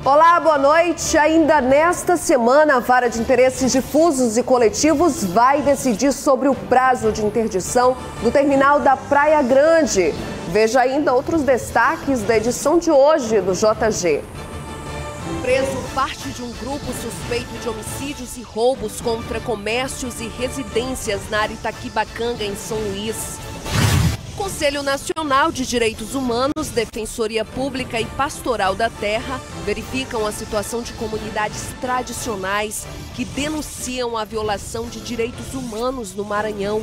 Olá, boa noite. Ainda nesta semana, a Vara de Interesses Difusos e Coletivos vai decidir sobre o prazo de interdição do terminal da Praia Grande. Veja ainda outros destaques da edição de hoje do JG. Preso parte de um grupo suspeito de homicídios e roubos contra comércios e residências na área Itaquibacanga, em São Luís. Conselho Nacional de Direitos Humanos, Defensoria Pública e Pastoral da Terra verificam a situação de comunidades tradicionais que denunciam a violação de direitos humanos no Maranhão.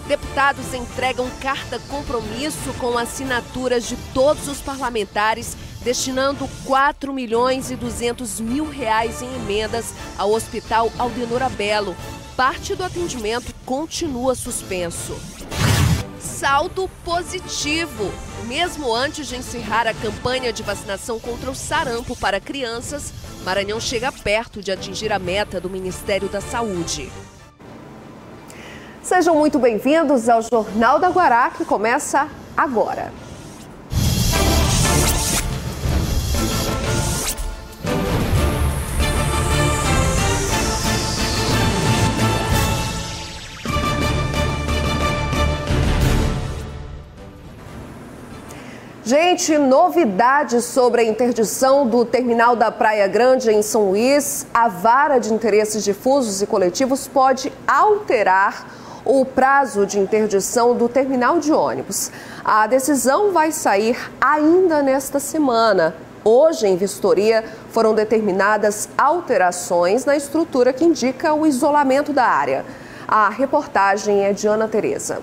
Deputados entregam carta compromisso com assinaturas de todos os parlamentares, destinando R$ 4.200.000 em emendas ao Hospital Aldenor Belo. Parte do atendimento continua suspenso. Saldo positivo. Mesmo antes de encerrar a campanha de vacinação contra o sarampo para crianças, Maranhão chega perto de atingir a meta do Ministério da Saúde. Sejam muito bem-vindos ao Jornal da Guará, que começa agora. Gente, novidades sobre a interdição do terminal da Praia Grande em São Luís. A Vara de Interesses Difusos e Coletivos pode alterar o prazo de interdição do terminal de ônibus. A decisão vai sair ainda nesta semana. Hoje, em vistoria, foram determinadas alterações na estrutura que indica o isolamento da área. A reportagem é de Ana Tereza.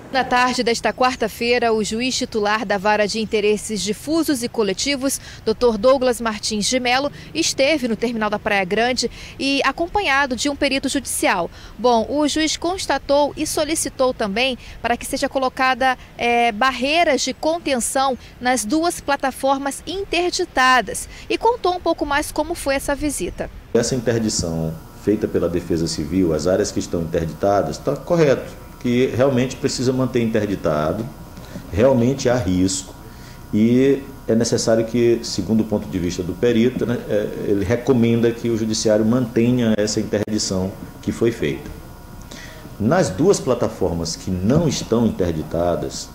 Na tarde desta quarta-feira, o juiz titular da Vara de Interesses Difusos e Coletivos, Dr. Douglas Martins de Mello, esteve no terminal da Praia Grande e acompanhado de um perito judicial. Bom, o juiz constatou e solicitou também para que seja colocada barreiras de contenção nas duas plataformas interditadas e contou um pouco mais como foi essa visita. Essa interdição feita pela Defesa Civil, as áreas que estão interditadas, está correto. Que realmente precisa manter interditado, realmente há risco e é necessário que, segundo o ponto de vista do perito, né, ele recomenda que o judiciário mantenha essa interdição que foi feita. Nas duas plataformas que não estão interditadas,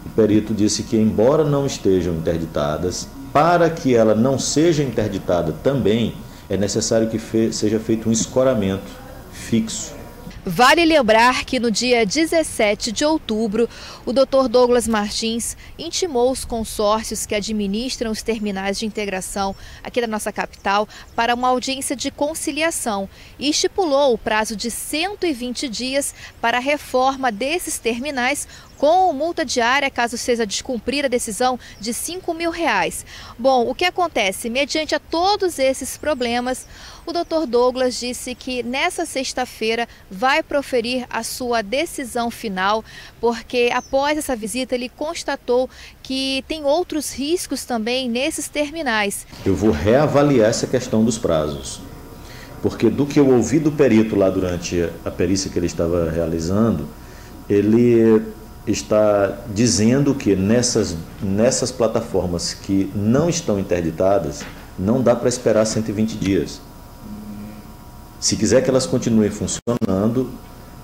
o perito disse que, embora não estejam interditadas, para que ela não seja interditada também, é necessário que seja feito um escoramento fixo. Vale lembrar que no dia 17 de outubro, o Dr. Douglas Martins intimou os consórcios que administram os terminais de integração aqui da nossa capital para uma audiência de conciliação e estipulou o prazo de 120 dias para a reforma desses terminais, com multa diária caso seja descumprir a decisão de R$ 5.000. Bom, o que acontece? Mediante a todos esses problemas, o Dr. Douglas disse que nessa sexta-feira vai proferir a sua decisão final, porque após essa visita ele constatou que tem outros riscos também nesses terminais. Eu vou reavaliar essa questão dos prazos, porque do que eu ouvi do perito lá durante a perícia que ele estava realizando, ele está dizendo que nessas plataformas que não estão interditadas, não dá para esperar 120 dias. Se quiser que elas continuem funcionando,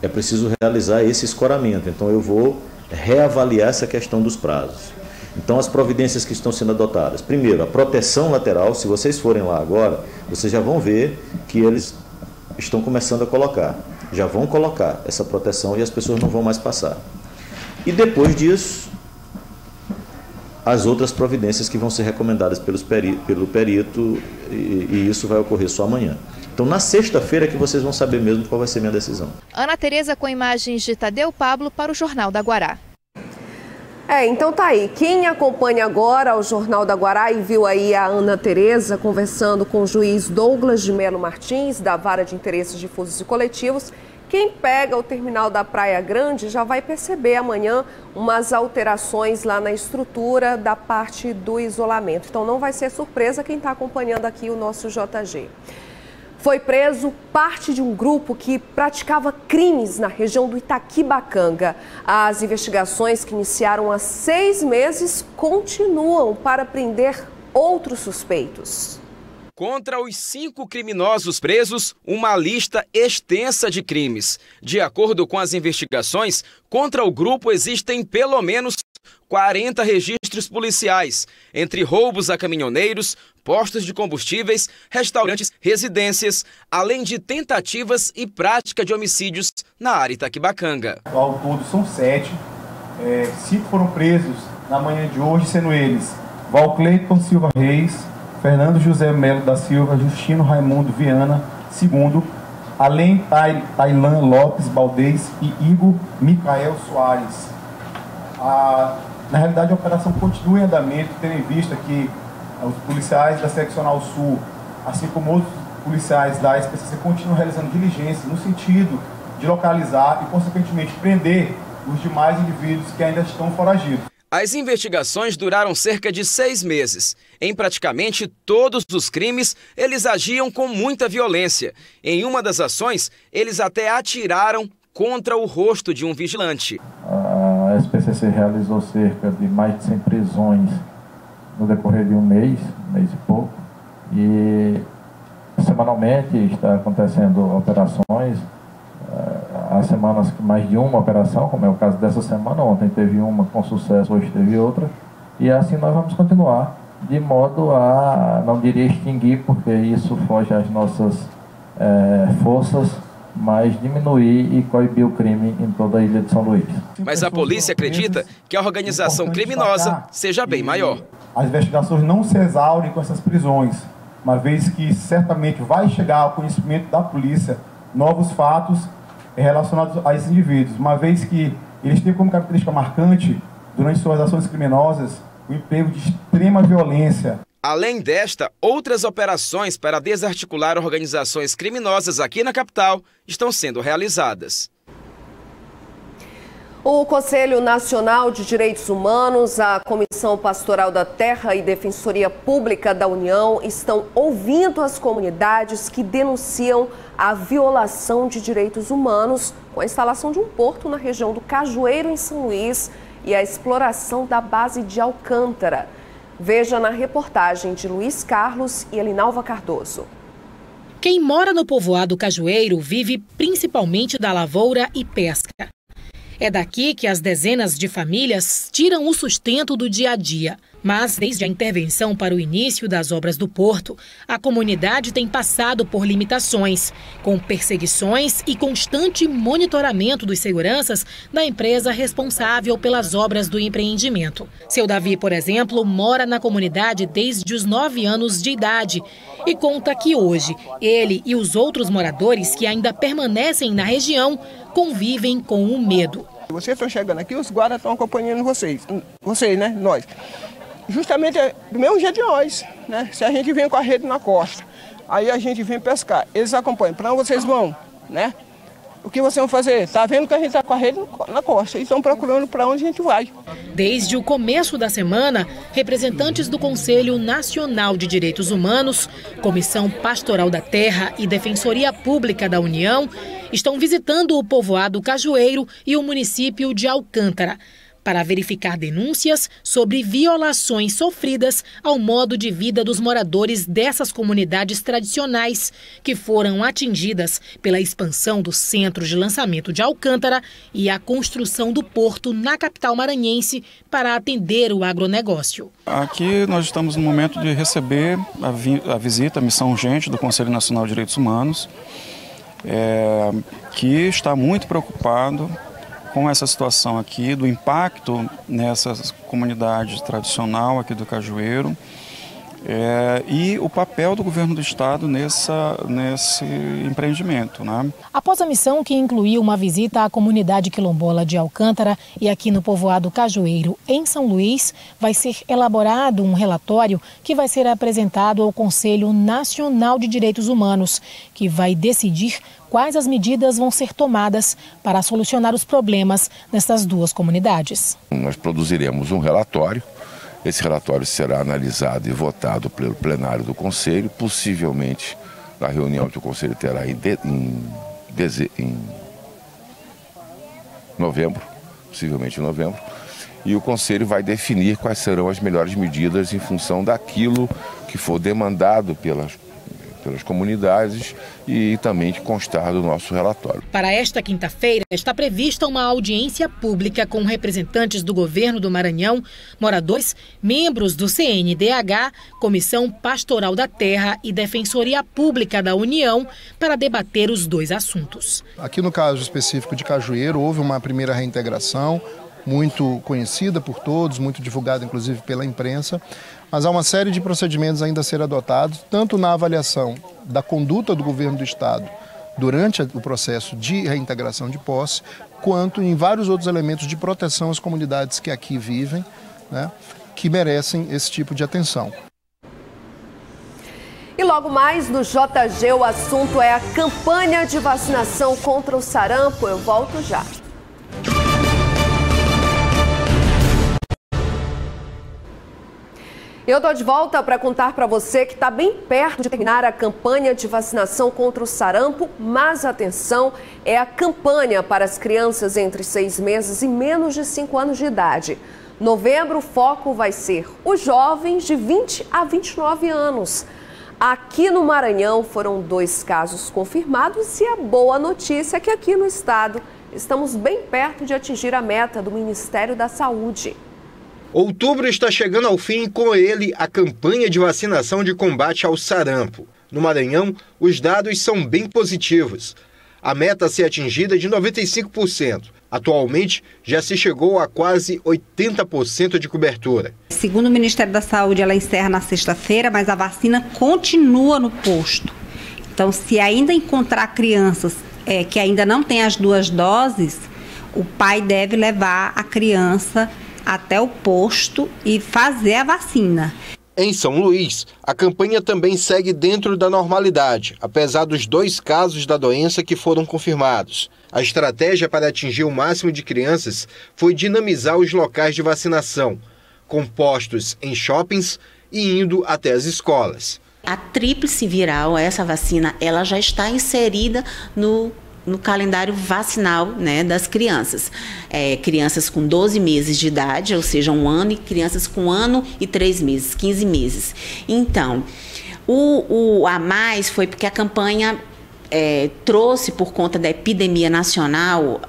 é preciso realizar esse escoramento. Então eu vou reavaliar essa questão dos prazos. Então as providências que estão sendo adotadas. Primeiro, a proteção lateral, se vocês forem lá agora, vocês já vão ver que eles estão começando a colocar. Já vão colocar essa proteção e as pessoas não vão mais passar. E depois disso, as outras providências que vão ser recomendadas pelo perito, e isso vai ocorrer só amanhã. Então, na sexta-feira é que vocês vão saber mesmo qual vai ser a minha decisão. Ana Tereza com imagens de Tadeu Pablo para o Jornal da Guará. Então tá aí. Quem acompanha agora o Jornal da Guará e viu aí a Ana Tereza conversando com o juiz Douglas de Mello Martins, da Vara de Interesses Difusos e Coletivos, quem pega o terminal da Praia Grande já vai perceber amanhã umas alterações lá na estrutura da parte do isolamento. Então não vai ser surpresa quem está acompanhando aqui o nosso JG. Foi preso parte de um grupo que praticava crimes na região do Itaquibacanga. As investigações que iniciaram há 6 meses continuam para prender outros suspeitos. Contra os 5 criminosos presos, uma lista extensa de crimes. De acordo com as investigações, contra o grupo existem pelo menos 40 registros policiais, entre roubos a caminhoneiros, postos de combustíveis, restaurantes, residências, além de tentativas e prática de homicídios na área Itaquibacanga. Ao todo são 7. 5 foram presos na manhã de hoje, sendo eles Valcleiton Silva Reis, Fernando José Melo da Silva, Justino Raimundo Viana II, além Tailan Lopes Baldez e Igor Micael Soares. Na realidade, a operação continua em andamento, tendo em vista que os policiais da Seccional Sul, assim como outros policiais da SPCC, continuam realizando diligências no sentido de localizar e, consequentemente, prender os demais indivíduos que ainda estão foragidos. As investigações duraram cerca de 6 meses. Em praticamente todos os crimes, eles agiam com muita violência. Em uma das ações, eles até atiraram contra o rosto de um vigilante. A SPCC realizou cerca de mais de 100 prisões no decorrer de um mês e pouco. E semanalmente está acontecendo operações. Há semanas que mais de uma operação, como é o caso dessa semana. Ontem teve uma com sucesso, hoje teve outra. E assim nós vamos continuar, de modo a, não diria extinguir, porque isso foge às nossas forças, mas diminuir e coibir o crime em toda a ilha de São Luís. Mas a polícia acredita que a organização criminosa seja bem maior. As investigações não se exaurem com essas prisões, uma vez que certamente vai chegar ao conhecimento da polícia novos fatos relacionados a esses indivíduos, uma vez que eles têm como característica marcante, durante suas ações criminosas, o emprego de extrema violência. Além desta, outras operações para desarticular organizações criminosas aqui na capital estão sendo realizadas. O Conselho Nacional de Direitos Humanos, a Comissão Pastoral da Terra e Defensoria Pública da União estão ouvindo as comunidades que denunciam a violação de direitos humanos com a instalação de um porto na região do Cajueiro, em São Luís, e a exploração da base de Alcântara. Veja na reportagem de Luiz Carlos e Elinalva Cardoso. Quem mora no povoado Cajueiro vive principalmente da lavoura e pesca. É daqui que as dezenas de famílias tiram o sustento do dia a dia. Mas, desde a intervenção para o início das obras do porto, a comunidade tem passado por limitações, com perseguições e constante monitoramento dos seguranças da empresa responsável pelas obras do empreendimento. Seu Davi, por exemplo, mora na comunidade desde os 9 anos de idade e conta que hoje ele e os outros moradores que ainda permanecem na região convivem com o medo. Vocês estão chegando aqui, os guardas estão acompanhando vocês, né, nós. Justamente do mesmo jeito de nós, né? Se a gente vem com a rede na costa, aí a gente vem pescar, eles acompanham. Para onde vocês vão, né? O que vocês vão fazer? Tá vendo que a gente está com a rede na costa e estão procurando para onde a gente vai. Desde o começo da semana, representantes do Conselho Nacional de Direitos Humanos, Comissão Pastoral da Terra e Defensoria Pública da União estão visitando o povoado Cajueiro e o município de Alcântara para verificar denúncias sobre violações sofridas ao modo de vida dos moradores dessas comunidades tradicionais que foram atingidas pela expansão do centro de lançamento de Alcântara e a construção do porto na capital maranhense para atender o agronegócio. Aqui nós estamos no momento de receber a visita, a missão urgente do Conselho Nacional de Direitos Humanos, que está muito preocupado com essa situação aqui, do impacto nessa comunidade tradicional aqui do Cajueiro e o papel do governo do estado nesse empreendimento, né? Após a missão, que incluiu uma visita à comunidade quilombola de Alcântara e aqui no povoado Cajueiro, em São Luís, vai ser elaborado um relatório que vai ser apresentado ao Conselho Nacional de Direitos Humanos, que vai decidir quais as medidas vão ser tomadas para solucionar os problemas nessas duas comunidades. Nós produziremos um relatório. Esse relatório será analisado e votado pelo plenário do Conselho, possivelmente na reunião que o Conselho terá em novembro, possivelmente em novembro. e o Conselho vai definir quais serão as melhores medidas em função daquilo que for demandado pelas comunidades e também de constar do nosso relatório. Para esta quinta-feira, está prevista uma audiência pública com representantes do governo do Maranhão, moradores, membros do CNDH, Comissão Pastoral da Terra e Defensoria Pública da União para debater os dois assuntos. Aqui no caso específico de Cajueiro, houve uma primeira reintegração, muito conhecida por todos, muito divulgada inclusive pela imprensa, mas há uma série de procedimentos ainda a ser adotados, tanto na avaliação da conduta do governo do Estado durante o processo de reintegração de posse, quanto em vários outros elementos de proteção às comunidades que aqui vivem, né, que merecem esse tipo de atenção. E logo mais no JG, o assunto é a campanha de vacinação contra o sarampo. Eu volto já. Eu estou de volta para contar para você que está bem perto de terminar a campanha de vacinação contra o sarampo, mas atenção, é a campanha para as crianças entre 6 meses e menos de 5 anos de idade. Novembro, o foco vai ser os jovens de 20 a 29 anos. Aqui no Maranhão foram 2 casos confirmados e a boa notícia é que aqui no estado estamos bem perto de atingir a meta do Ministério da Saúde. Outubro está chegando ao fim e com ele a campanha de vacinação de combate ao sarampo. No Maranhão, os dados são bem positivos. A meta a ser atingida é de 95%. Atualmente, já se chegou a quase 80% de cobertura. Segundo o Ministério da Saúde, ela encerra na sexta-feira, mas a vacina continua no posto. Então, se ainda encontrar crianças que ainda não têm as 2 doses, o pai deve levar a criança até o posto e fazer a vacina. Em São Luís, a campanha também segue dentro da normalidade, apesar dos 2 casos da doença que foram confirmados. A estratégia para atingir o máximo de crianças foi dinamizar os locais de vacinação, com postos em shoppings e indo até as escolas. A tríplice viral, essa vacina, ela já está inserida no calendário vacinal, né, das crianças. Crianças com 12 meses de idade, ou seja, 1 ano, e crianças com 1 ano e 3 meses, 15 meses. Então, o a mais foi porque a campanha trouxe, por conta da epidemia nacional,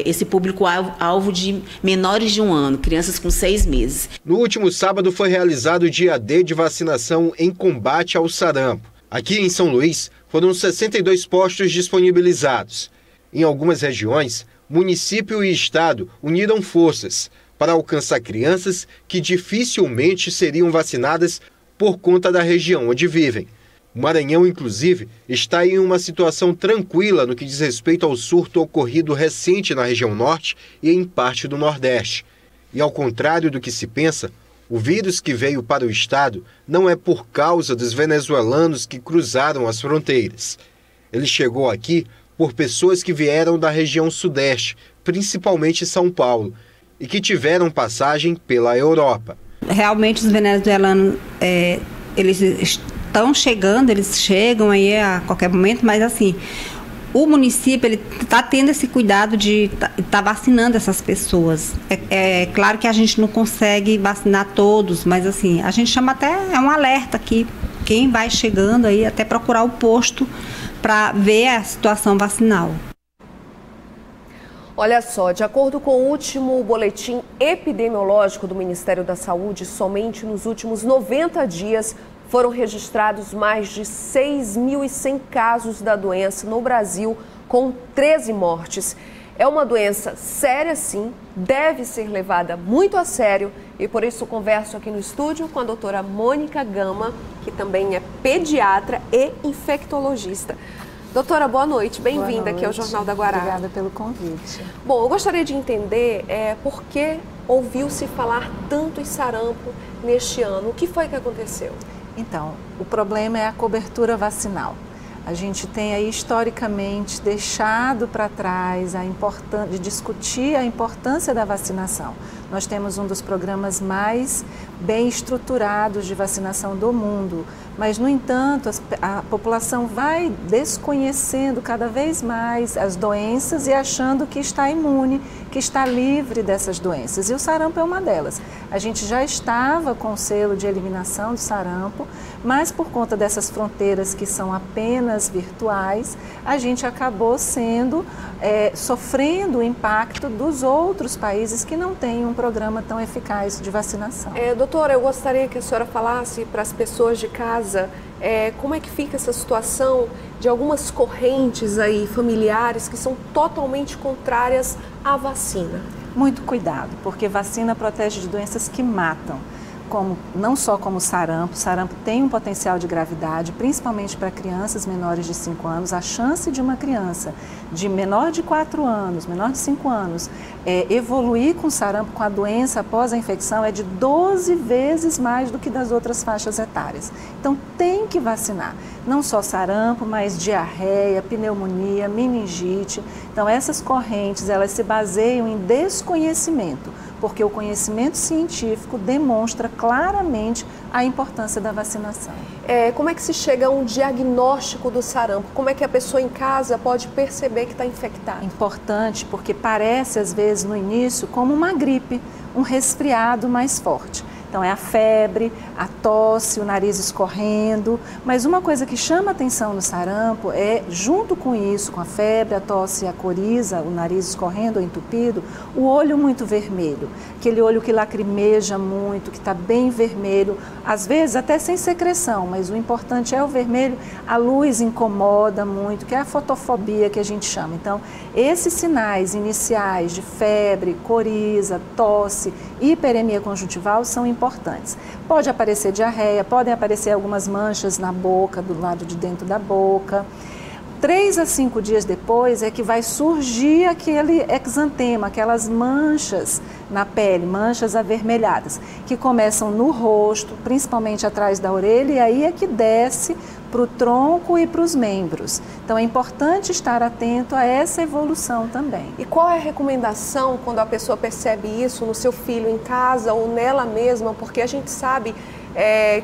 esse público-alvo de menores de 1 ano, crianças com 6 meses. No último sábado foi realizado o dia D de vacinação em combate ao sarampo. Aqui em São Luís, foram 62 postos disponibilizados. Em algumas regiões, município e estado uniram forças para alcançar crianças que dificilmente seriam vacinadas por conta da região onde vivem. O Maranhão, inclusive, está em uma situação tranquila no que diz respeito ao surto ocorrido recente na região norte e em parte do nordeste. E ao contrário do que se pensa, o vírus que veio para o estado não é por causa dos venezuelanos que cruzaram as fronteiras. Ele chegou aqui por pessoas que vieram da região sudeste, principalmente São Paulo, e que tiveram passagem pela Europa. Realmente os venezuelanos, eles estão chegando, eles chegam aí a qualquer momento, mas assim, o município ele está tendo esse cuidado de estar vacinando essas pessoas. É claro que a gente não consegue vacinar todos, mas assim, a gente chama até, é um alerta aqui, quem vai chegando aí até procurar o posto para ver a situação vacinal. Olha só, de acordo com o último boletim epidemiológico do Ministério da Saúde, somente nos últimos 90 dias foram registrados mais de 6.100 casos da doença no Brasil, com 13 mortes. É uma doença séria, sim, deve ser levada muito a sério e por isso converso aqui no estúdio com a doutora Mônica Gama, que também é pediatra e infectologista. Doutora, boa noite, bem-vinda aqui ao Jornal da Guará. Obrigada pelo convite. Bom, eu gostaria de entender por que ouviu-se falar tanto em sarampo neste ano. O que foi que aconteceu? Então, o problema é a cobertura vacinal. A gente tem aí historicamente deixado para trás de discutir a importância da vacinação. Nós temos um dos programas mais bem estruturados de vacinação do mundo, mas, no entanto, a população vai desconhecendo cada vez mais as doenças e achando que está imune, que está livre dessas doenças. E o sarampo é uma delas. A gente já estava com o selo de eliminação do sarampo, mas por conta dessas fronteiras que são apenas virtuais, a gente acabou sofrendo o impacto dos outros países que não têm um programa tão eficaz de vacinação. Doutora, eu gostaria que a senhora falasse para as pessoas de casa como é que fica essa situação de algumas correntes aí familiares que são totalmente contrárias à vacina. Muito cuidado, porque vacina protege de doenças que matam. Não só como o sarampo tem um potencial de gravidade, principalmente para crianças menores de 5 anos. A chance de uma criança de menor de 4 anos, menor de 5 anos, evoluir com sarampo, com a doença após a infecção, é de 12 vezes mais do que das outras faixas etárias. Então tem que vacinar, não só sarampo, mas diarreia, pneumonia, meningite. Então essas correntes, elas se baseiam em desconhecimento, porque o conhecimento científico demonstra claramente a importância da vacinação. Como é que se chega a um diagnóstico do sarampo? Como é que a pessoa em casa pode perceber que está infectada? Importante, porque parece às vezes no início como uma gripe, um resfriado mais forte. Então é a febre, a tosse, o nariz escorrendo, mas uma coisa que chama atenção no sarampo é, junto com isso, com a febre, a tosse, a coriza, o nariz escorrendo ou entupido, o olho muito vermelho, aquele olho que lacrimeja muito, que está bem vermelho, às vezes até sem secreção, mas o importante é o vermelho, a luz incomoda muito, que é a fotofobia que a gente chama. Então, esses sinais iniciais de febre, coriza, tosse, hiperemia conjuntival são importantes. Pode aparecer diarreia, podem aparecer algumas manchas na boca, do lado de dentro da boca. 3 a 5 dias depois é que vai surgir aquele exantema, aquelas manchas na pele, manchas avermelhadas, que começam no rosto, principalmente atrás da orelha, e aí é que desce para o tronco e para os membros. Então é importante estar atento a essa evolução também. E qual é a recomendação quando a pessoa percebe isso no seu filho em casa ou nela mesma? Porque a gente sabe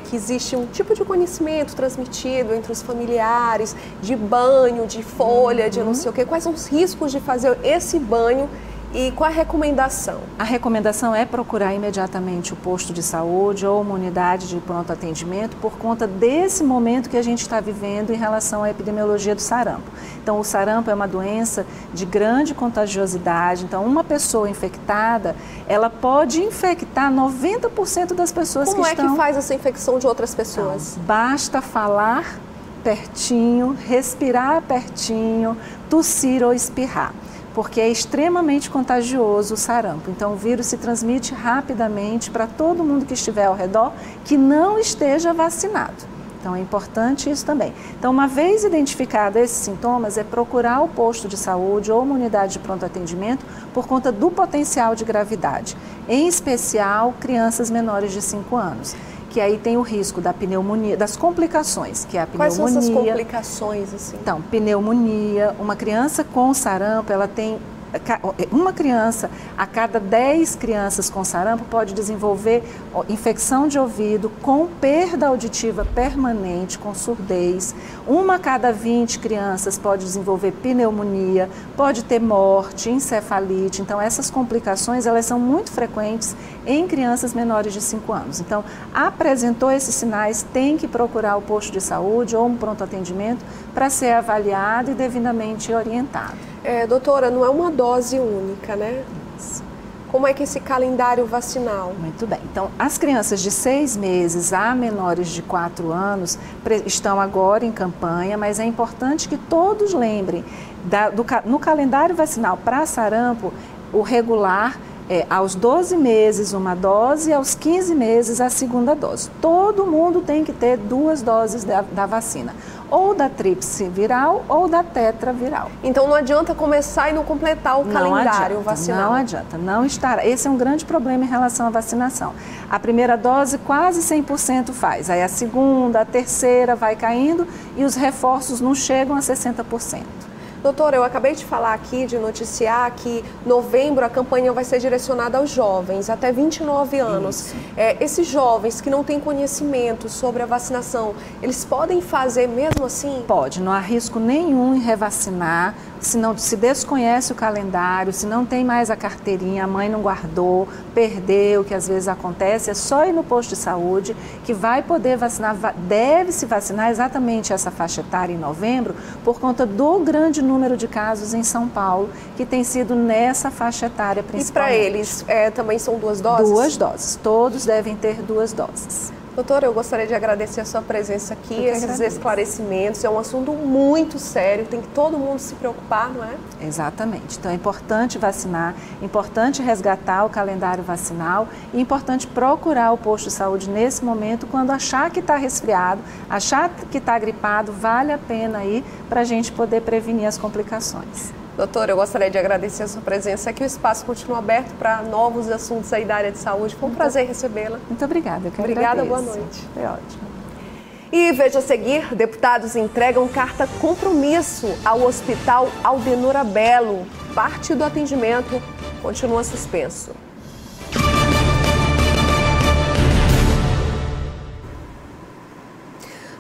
que existe um tipo de conhecimento transmitido entre os familiares, de banho, de folha, de não sei o quê. Quais são os riscos de fazer esse banho? E qual a recomendação? A recomendação é procurar imediatamente o posto de saúde ou uma unidade de pronto atendimento por conta desse momento que a gente está vivendo em relação à epidemiologia do sarampo. Então, o sarampo é uma doença de grande contagiosidade. Então, uma pessoa infectada, ela pode infectar 90% das pessoas que estão... Como é que faz essa infecção de outras pessoas? Então, basta falar pertinho, respirar pertinho, tossir ou espirrar, porque é extremamente contagioso o sarampo. Então, o vírus se transmite rapidamente para todo mundo que estiver ao redor que não esteja vacinado. Então, é importante isso também. Então, uma vez identificados esses sintomas, é procurar o posto de saúde ou uma unidade de pronto atendimento por conta do potencial de gravidade, em especial crianças menores de 5 anos. Que aí tem o risco da pneumonia, das complicações, que é a pneumonia. Quais são essas complicações, assim? Então, pneumonia, uma criança com sarampo, ela tem... Uma criança a cada 10 crianças com sarampo pode desenvolver infecção de ouvido com perda auditiva permanente, com surdez. Uma a cada 20 crianças pode desenvolver pneumonia, pode ter morte, encefalite. Então, essas complicações, elas são muito frequentes em crianças menores de 5 anos. Então, apresentou esses sinais, tem que procurar o posto de saúde ou um pronto atendimento para ser avaliado e devidamente orientado. Doutora, não é uma dose única, né? Como é que esse calendário vacinal? Muito bem. Então, as crianças de 6 meses a menores de 4 anos estão agora em campanha, mas é importante que todos lembrem, no calendário vacinal para sarampo, o regular aos 12 meses uma dose e aos 15 meses a segunda dose. Todo mundo tem que ter 2 doses da vacina. ou da tríplice viral ou da tetraviral. Então não adianta começar e não completar o calendário vacinal. Não adianta, não estará. Esse é um grande problema em relação à vacinação. A primeira dose quase 100% faz, aí a segunda, a terceira vai caindo e os reforços não chegam a 60%. Doutora, eu acabei de falar aqui, de noticiar que em novembro a campanha vai ser direcionada aos jovens, até 29 anos. Esses jovens que não têm conhecimento sobre a vacinação, eles podem fazer mesmo assim? Pode, não há risco nenhum em revacinar, se desconhece o calendário, se não tem mais a carteirinha, a mãe não guardou, perdeu, que às vezes acontece, é só ir no posto de saúde que vai poder vacinar, deve se vacinar exatamente essa faixa etária em novembro, por conta do grande número de casos em São Paulo, que tem sido nessa faixa etária principalmente. E para eles também são 2 doses? 2 doses, todos devem ter 2 doses. Doutora, eu gostaria de agradecer a sua presença aqui, esses esclarecimentos. É um assunto muito sério, tem que todo mundo se preocupar, não é? Exatamente. Então é importante vacinar, importante resgatar o calendário vacinal e importante procurar o posto de saúde nesse momento, quando achar que está resfriado, achar que está gripado, vale a pena ir para a gente poder prevenir as complicações. Doutora, eu gostaria de agradecer a sua presença aqui. O espaço continua aberto para novos assuntos aí da área de saúde. Foi um prazer recebê-la. Muito obrigada. Obrigada, boa noite. Foi ótimo. E veja a seguir, deputados entregam carta compromisso ao Hospital Aldenora Bello. Parte do atendimento continua suspenso.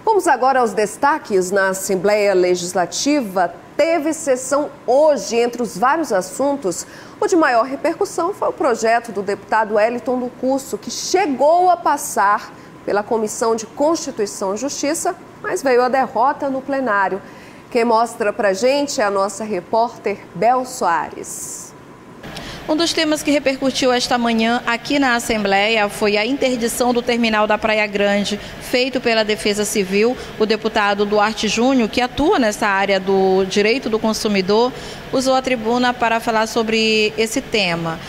Vamos agora aos destaques na Assembleia Legislativa. Teve sessão hoje. Entre os vários assuntos, o de maior repercussão foi o projeto do deputado Wellington do Curso, que chegou a passar pela Comissão de Constituição e Justiça, mas veio a derrota no plenário. Quem mostra pra gente é a nossa repórter Bel Soares. Um dos temas que repercutiu esta manhã aqui na Assembleia foi a interdição do terminal da Praia Grande, feito pela Defesa Civil. O deputado Duarte Júnior, que atua nessa área do direito do consumidor, usou a tribuna para falar sobre esse tema.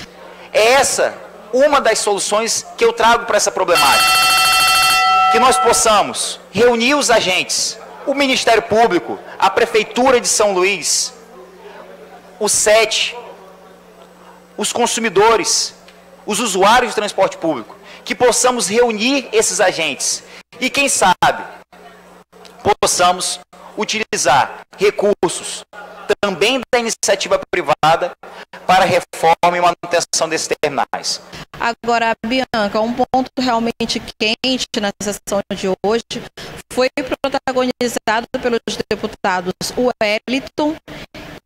É essa uma das soluções que eu trago para essa problemática. Que nós possamos reunir os agentes, o Ministério Público, a Prefeitura de São Luís, o SET, os consumidores, os usuários de transporte público, que possamos reunir esses agentes e, quem sabe, possamos utilizar recursos também da iniciativa privada para a reforma e manutenção desses terminais. Agora, Bianca, um ponto realmente quente na sessão de hoje foi protagonizado pelos deputados Wellington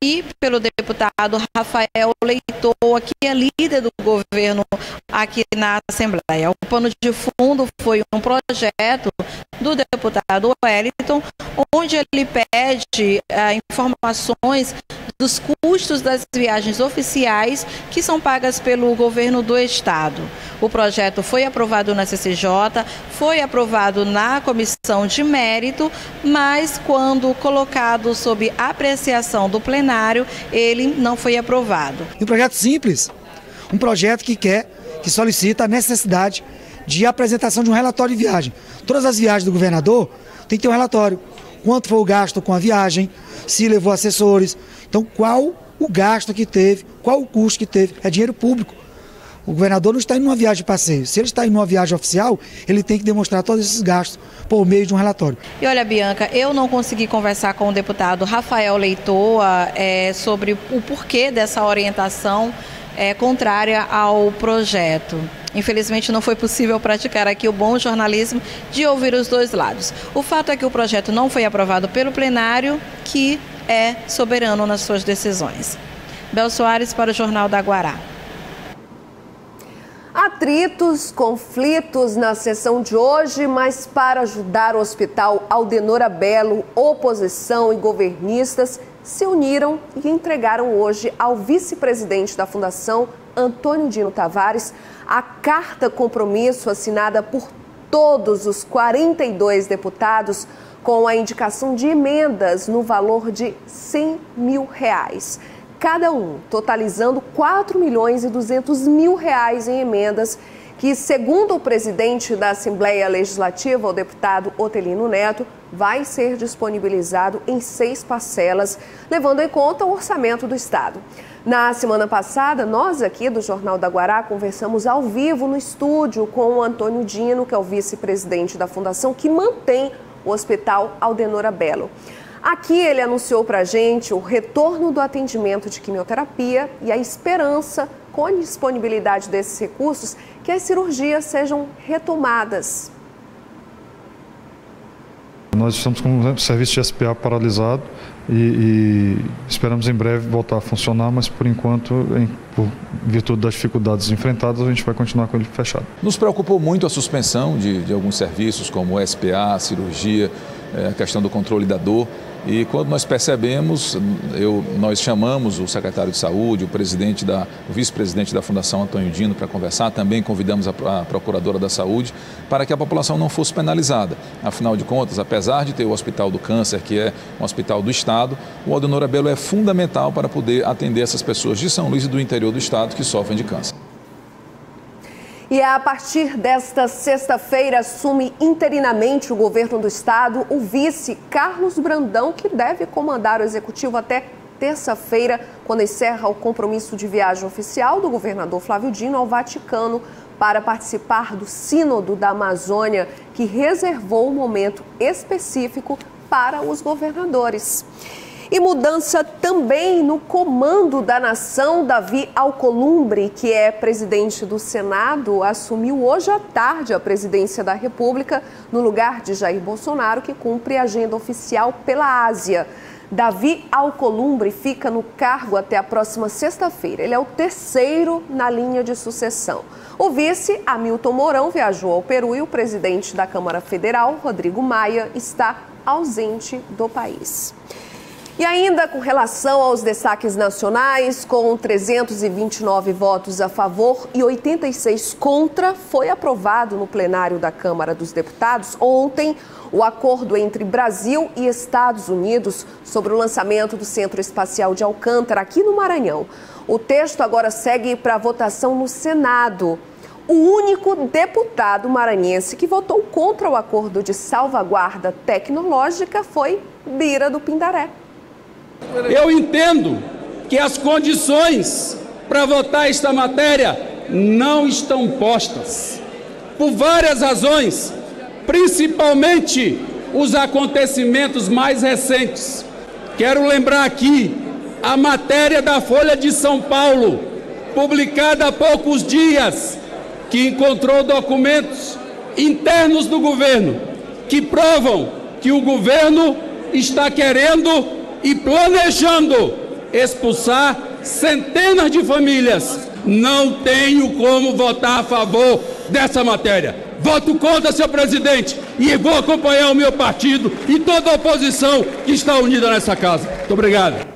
e pelo deputado Rafael Leitor, que é líder do governo aqui na Assembleia. O pano de fundo foi um projeto do deputado Wellington, onde ele pede informações dos custos das viagens oficiais que são pagas pelo governo do estado. O projeto foi aprovado na CCJ, foi aprovado na comissão de mérito, mas quando colocado sob apreciação do plenário, ele não foi aprovado. Um projeto simples, um projeto que solicita a necessidade de apresentação de um relatório de viagem. Todas as viagens do governador tem que ter um relatório. Quanto foi o gasto com a viagem, se levou assessores, então qual o gasto que teve, qual o custo que teve, é dinheiro público. O governador não está indo numa viagem de passeio. Se ele está indo numa viagem oficial, ele tem que demonstrar todos esses gastos por meio de um relatório. E olha, Bianca, eu não consegui conversar com o deputado Rafael Leitor sobre o porquê dessa orientação contrária ao projeto. Infelizmente não foi possível praticar aqui o bom jornalismo de ouvir os dois lados. O fato é que o projeto não foi aprovado pelo plenário, que é soberano nas suas decisões. Bel Soares para o Jornal da Guará. Atritos, conflitos na sessão de hoje, mas para ajudar o Hospital Aldenora Bello, oposição e governistas se uniram e entregaram hoje ao vice-presidente da Fundação, Antônio Dino Tavares, a carta compromisso assinada por todos os 42 deputados com a indicação de emendas no valor de R$100 mil. Cada um, totalizando R$4.200.000 em emendas que, segundo o presidente da Assembleia Legislativa, o deputado Otelino Neto, vai ser disponibilizado em 6 parcelas, levando em conta o orçamento do Estado. Na semana passada, nós aqui do Jornal da Guará conversamos ao vivo no estúdio com o Antônio Dino, que é o vice-presidente da fundação que mantém o Hospital Aldenora Bello. Aqui ele anunciou para a gente o retorno do atendimento de quimioterapia e a esperança, com a disponibilidade desses recursos, que as cirurgias sejam retomadas. Nós estamos com o serviço de SPA paralisado e esperamos em breve voltar a funcionar, mas por enquanto, por virtude das dificuldades enfrentadas, a gente vai continuar com ele fechado. Nos preocupou muito a suspensão de alguns serviços, como o SPA, a cirurgia, a questão do controle da dor. E quando nós percebemos, nós chamamos o secretário de Saúde, o vice-presidente da Fundação, Antônio Dino, para conversar. Também convidamos a procuradora da Saúde para que a população não fosse penalizada. Afinal de contas, apesar de ter o Hospital do Câncer, que é um hospital do Estado, o Aldenora Bello é fundamental para poder atender essas pessoas de São Luís e do interior do Estado que sofrem de câncer. E a partir desta sexta-feira assume interinamente o governo do estado o vice Carlos Brandão, que deve comandar o executivo até terça-feira, quando encerra o compromisso de viagem oficial do governador Flávio Dino ao Vaticano para participar do Sínodo da Amazônia, que reservou um momento específico para os governadores. E mudança também no comando da nação. Davi Alcolumbre, que é presidente do Senado, assumiu hoje à tarde a presidência da República no lugar de Jair Bolsonaro, que cumpre a agenda oficial pela Ásia. Davi Alcolumbre fica no cargo até a próxima sexta-feira. Ele é o terceiro na linha de sucessão. O vice, Hamilton Mourão, viajou ao Peru e o presidente da Câmara Federal, Rodrigo Maia, está ausente do país. E ainda com relação aos destaques nacionais, com 329 votos a favor e 86 contra, foi aprovado no plenário da Câmara dos Deputados ontem o acordo entre Brasil e Estados Unidos sobre o lançamento do Centro Espacial de Alcântara, aqui no Maranhão. O texto agora segue para votação no Senado. O único deputado maranhense que votou contra o acordo de salvaguarda tecnológica foi Bira do Pindaré. Eu entendo que as condições para votar esta matéria não estão postas, por várias razões, principalmente os acontecimentos mais recentes. Quero lembrar aqui a matéria da Folha de São Paulo, publicada há poucos dias, que encontrou documentos internos do governo que provam que o governo está querendo e planejando expulsar centenas de famílias. Não tenho como votar a favor dessa matéria. Voto contra, senhor presidente, e vou acompanhar o meu partido e toda a oposição que está unida nessa casa. Muito obrigado.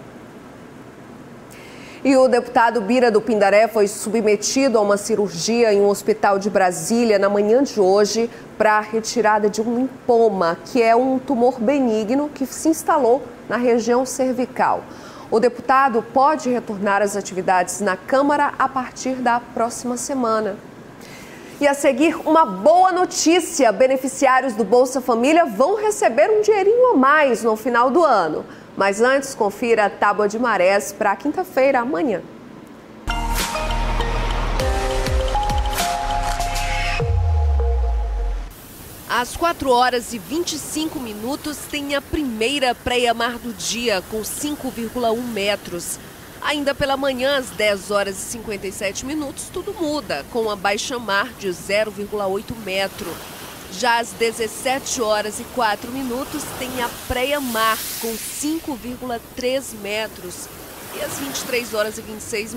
E o deputado Bira do Pindaré foi submetido a uma cirurgia em um hospital de Brasília na manhã de hoje para a retirada de um linfoma, que é um tumor benigno que se instalou na região cervical. O deputado pode retornar às atividades na Câmara a partir da próxima semana. E a seguir, uma boa notícia: beneficiários do Bolsa Família vão receber um dinheirinho a mais no final do ano. Mas antes, confira a tábua de marés para quinta-feira, amanhã. Às 4h25 tem a primeira praia-mar do dia, com 5,1 metros. Ainda pela manhã, às 10h57, tudo muda, com a baixa-mar de 0,8 metro. Já às 17h04, tem a praia-mar, com 5,3 metros. E às 23h26,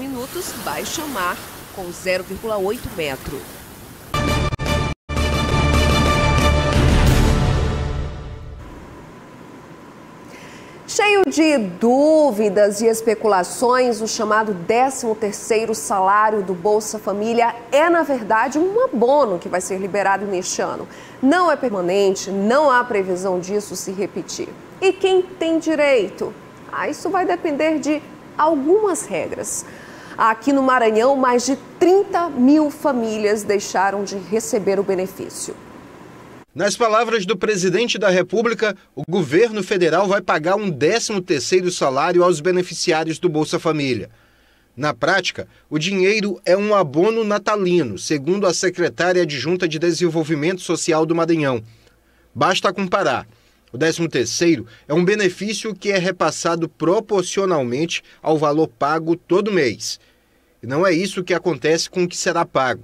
baixa-mar, com 0,8 metro. Cheio de dúvidas e especulações, o chamado 13º salário do Bolsa Família é, na verdade, um abono que vai ser liberado neste ano. Não é permanente, não há previsão disso se repetir. E quem tem direito? Isso vai depender de algumas regras. Aqui no Maranhão, mais de 30 mil famílias deixaram de receber o benefício. Nas palavras do presidente da República, o governo federal vai pagar um 13º salário aos beneficiários do Bolsa Família. Na prática, o dinheiro é um abono natalino, segundo a secretária adjunta de Desenvolvimento Social do Maranhão. Basta comparar. O 13º é um benefício que é repassado proporcionalmente ao valor pago todo mês. E não é isso que acontece com o que será pago.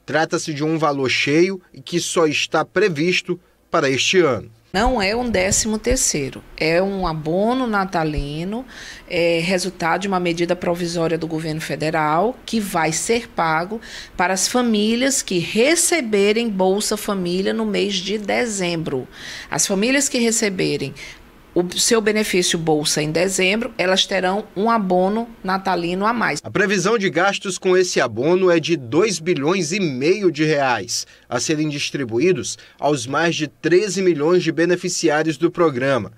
Trata-se de um valor cheio e que só está previsto para este ano. Não é um 13º, é um abono natalino, resultado de uma medida provisória do governo federal que vai ser pago para as famílias que receberem Bolsa Família no mês de dezembro. As famílias que receberem o seu benefício Bolsa em dezembro, elas terão um abono natalino a mais. A previsão de gastos com esse abono é de 2,5 bilhões de reais, a serem distribuídos aos mais de 13 milhões de beneficiários do programa.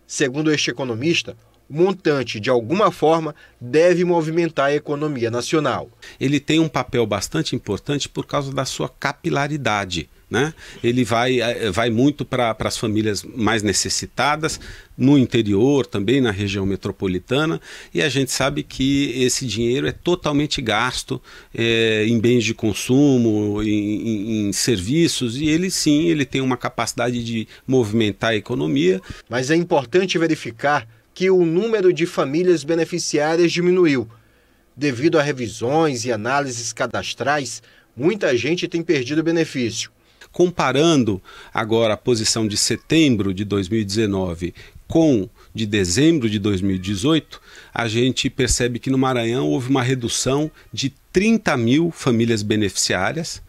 Segundo este economista, o montante, de alguma forma, deve movimentar a economia nacional. Ele tem um papel bastante importante por causa da sua capilaridade, né? Ele vai muito para as famílias mais necessitadas, no interior, também na região metropolitana, e a gente sabe que esse dinheiro é totalmente gasto em bens de consumo, em serviços, e ele tem uma capacidade de movimentar a economia. Mas é importante verificar que o número de famílias beneficiárias diminuiu. Devido a revisões e análises cadastrais, muita gente tem perdido o benefício. Comparando agora a posição de setembro de 2019 com de dezembro de 2018, a gente percebe que no Maranhão houve uma redução de 30 mil famílias beneficiárias,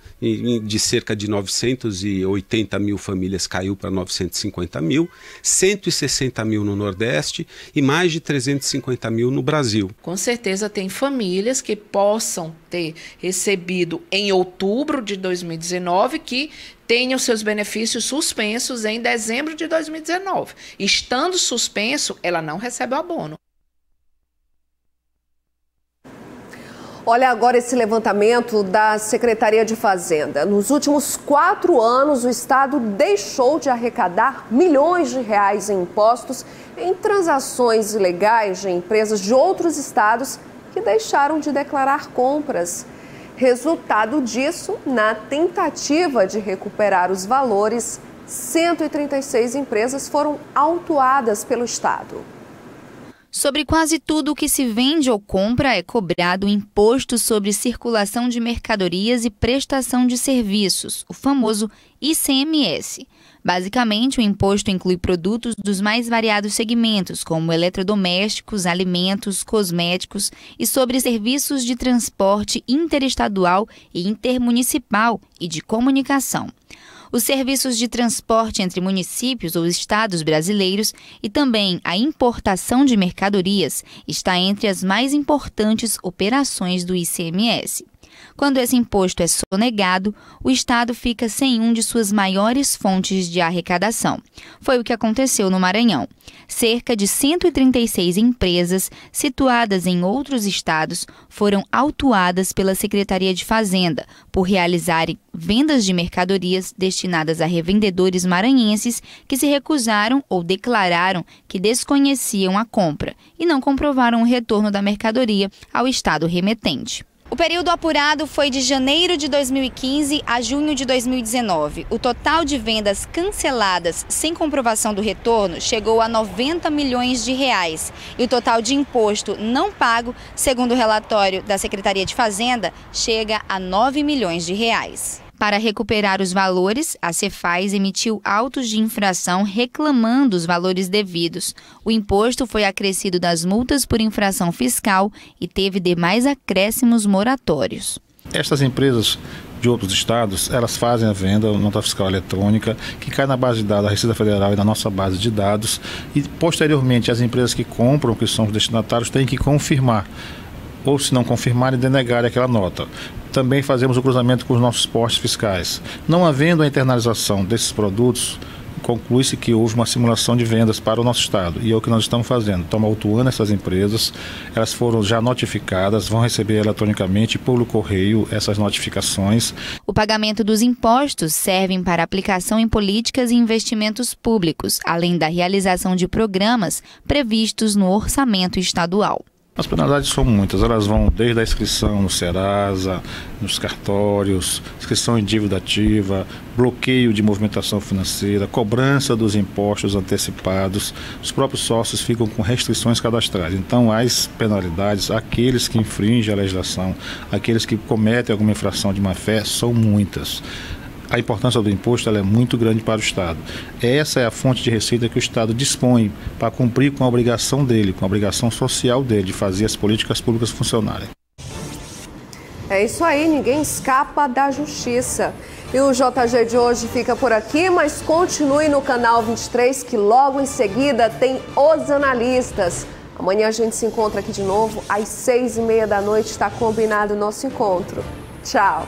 de cerca de 980 mil famílias caiu para 950 mil, 160 mil no Nordeste e mais de 350 mil no Brasil. Com certeza tem famílias que possam ter recebido em outubro de 2019 que tenham seus benefícios suspensos em dezembro de 2019. Estando suspenso, ela não recebe o abono. Olha agora esse levantamento da Secretaria de Fazenda. Nos últimos 4 anos, o Estado deixou de arrecadar milhões de reais em impostos em transações ilegais de empresas de outros estados que deixaram de declarar compras. Resultado disso, na tentativa de recuperar os valores, 136 empresas foram autuadas pelo Estado. Sobre quase tudo o que se vende ou compra é cobrado o Imposto sobre Circulação de Mercadorias e Prestação de Serviços, o famoso ICMS. Basicamente, o imposto inclui produtos dos mais variados segmentos, como eletrodomésticos, alimentos, cosméticos e sobre serviços de transporte interestadual e intermunicipal e de comunicação. Os serviços de transporte entre municípios ou estados brasileiros e também a importação de mercadorias está entre as mais importantes operações do ICMS. Quando esse imposto é sonegado, o Estado fica sem um de suas maiores fontes de arrecadação. Foi o que aconteceu no Maranhão. Cerca de 136 empresas situadas em outros estados foram autuadas pela Secretaria de Fazenda por realizarem vendas de mercadorias destinadas a revendedores maranhenses que se recusaram ou declararam que desconheciam a compra e não comprovaram o retorno da mercadoria ao estado remetente. O período apurado foi de janeiro de 2015 a junho de 2019. O total de vendas canceladas sem comprovação do retorno chegou a 90 milhões de reais. E o total de imposto não pago, segundo o relatório da Secretaria de Fazenda, chega a 9 milhões de reais. Para recuperar os valores, a Cefaz emitiu autos de infração reclamando os valores devidos. O imposto foi acrescido das multas por infração fiscal e teve demais acréscimos moratórios. Estas empresas de outros estados, elas fazem a venda, nota fiscal eletrônica, que cai na base de dados da Receita Federal e na nossa base de dados. E, posteriormente, as empresas que compram, que são os destinatários, têm que confirmar. Ou, se não confirmarem, denegarem aquela nota. Também fazemos o cruzamento com os nossos postos fiscais. Não havendo a internalização desses produtos, conclui-se que houve uma simulação de vendas para o nosso estado. E é o que nós estamos fazendo. Estamos autuando essas empresas, elas foram já notificadas, vão receber eletronicamente pelo correio essas notificações. O pagamento dos impostos servem para aplicação em políticas e investimentos públicos, além da realização de programas previstos no orçamento estadual. As penalidades são muitas, elas vão desde a inscrição no Serasa, nos cartórios, inscrição em dívida ativa, bloqueio de movimentação financeira, cobrança dos impostos antecipados. Os próprios sócios ficam com restrições cadastrais. Então, as penalidades, aqueles que infringem a legislação, aqueles que cometem alguma infração de má-fé, são muitas. A importância do imposto ela é muito grande para o Estado. Essa é a fonte de receita que o Estado dispõe para cumprir com a obrigação dele, com a obrigação social dele, de fazer as políticas públicas funcionarem. É isso aí, ninguém escapa da justiça. E o JG de hoje fica por aqui, mas continue no canal 23, que logo em seguida tem Os Analistas. Amanhã a gente se encontra aqui de novo, às 6h30 da noite, está combinado o nosso encontro. Tchau!